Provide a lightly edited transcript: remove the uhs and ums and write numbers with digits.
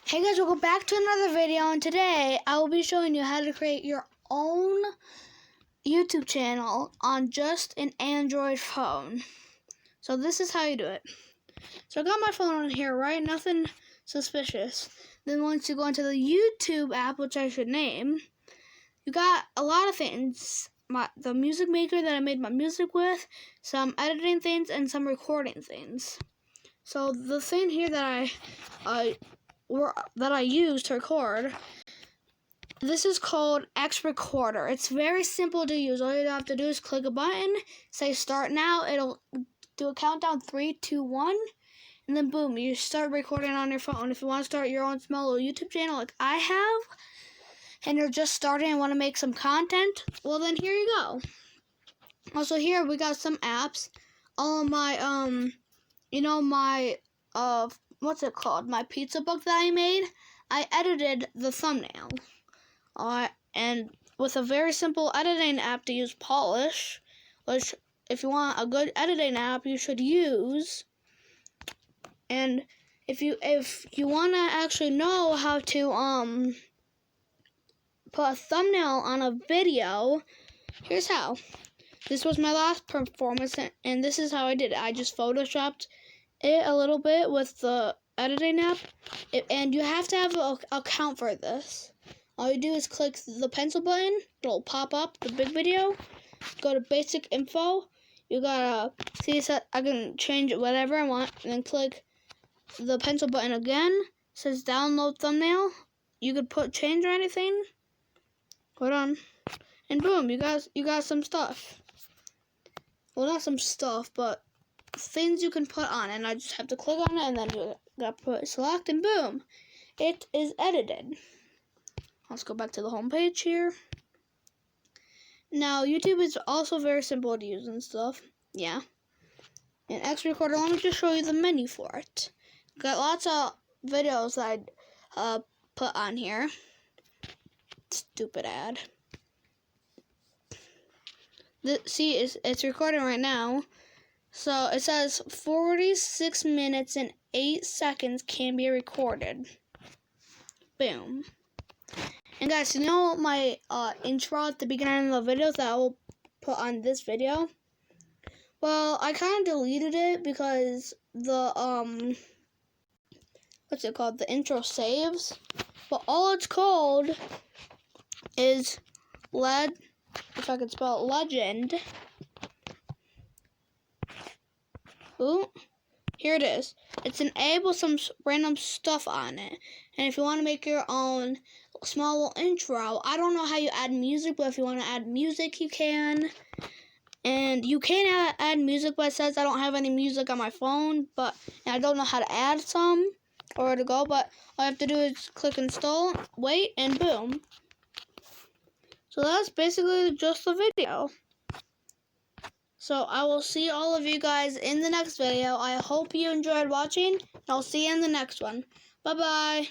Hey guys, welcome back to another video, and today I will be showing you how to create your own YouTube channel on just an Android phone. So this is how you do it. So I got my phone on here, right? Nothing suspicious. Then once you go into the YouTube app, which I should name, you got a lot of things. The music maker that I made my music with, some editing things, and some recording things. So the thing here that I use to record, this is called X Recorder. It's very simple to use. All you have to do is click a button, say start now. It'll do a countdown 3, 2, 1, and then boom, you start recording on your phone. If you want to start your own small little YouTube channel like I have, and you're just starting and want to make some content, well then here you go. Also here we got some apps. All of my what's it called? My pizza book that I made. I edited the thumbnail. And with a very simple editing app to use, Polish, which if you want a good editing app, you should use. And if you want to actually know how to put a thumbnail on a video, here's how. This was my last performance, and this is how I did it. I just photoshopped it a little bit with the editing app, and you have to have an account for this. All you do is click the pencil button. It'll pop up the big video. Go to basic info. You gotta see that I can change it whatever I want, and then click the pencil button again. It says download thumbnail. You could put change or anything. Hold on, and boom, you got some stuff. Well, not some stuff, but things you can put on, and I just have to click on it, and then you got to put select, and boom, it is edited. Let's go back to the home page here. Now YouTube is also very simple to use and stuff. Yeah. In X Recorder, let me just show you the menu for it. Got lots of videos that I put on here. Stupid ad. See, it's recording right now. So it says 46 minutes and 8 seconds can be recorded. Boom. And guys, you know my intro at the beginning of the video that I will put on this video? Well, I kind of deleted it because the, what's it called? The intro saves. But all it's called is if I could spell it, Legend. Ooh, here it is. It's an app with some random stuff on it. And if you want to make your own small little intro, I don't know how you add music, but if you want to add music, you can. And you can add music, but it says I don't have any music on my phone, and I don't know how to add some or where to go, but all I have to do is click install, wait, and boom. So that's basically just the video. So I will see all of you guys in the next video. I hope you enjoyed watching, and I'll see you in the next one. Bye-bye.